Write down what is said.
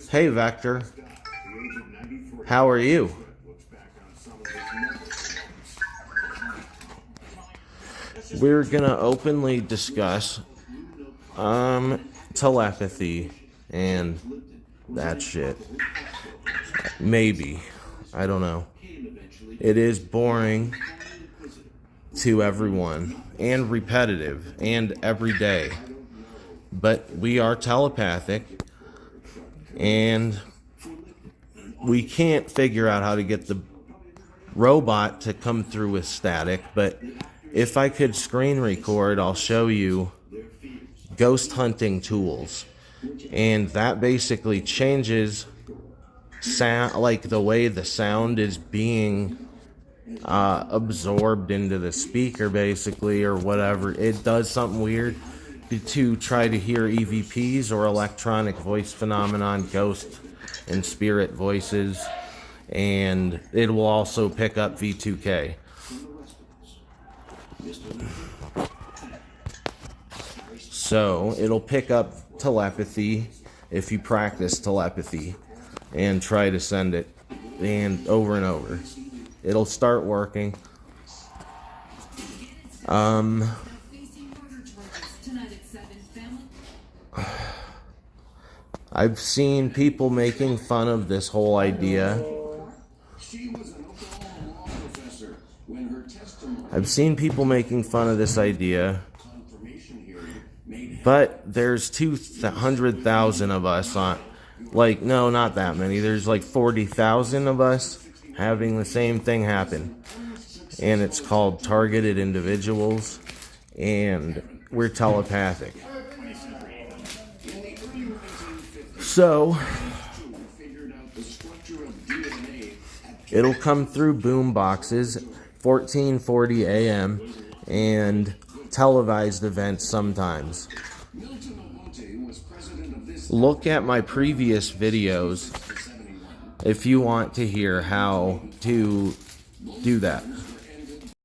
Hey, Vector. How are you? We're gonna openly discuss telepathy and that shit. Maybe. I don't know. It is boring to everyone and repetitive and every day. But we are telepathic and we can't figure out how to get the robot to come through with static, but if I could screen record, I'll show you ghost hunting tools. And that basically changes sound, like the way the sound is being absorbed into the speaker, basically, or whatever. It does something weird to try to hear EVPs or electronic voice phenomenon, ghost and spirit voices, and it will also pick up v2k. So it'll pick up telepathy if you practice telepathy and try to send it and over. It'll start working. I've seen people making fun of this whole idea. I've seen people making fun of this idea. But there's 200,000 of us on, like, no, not that many. There's like 40,000 of us having the same thing happen. And it's called targeted individuals. And we're telepathic. So, it'll come through boom boxes, 1440 AM, and televised events sometimes. Look at my previous videos if you want to hear how to do that.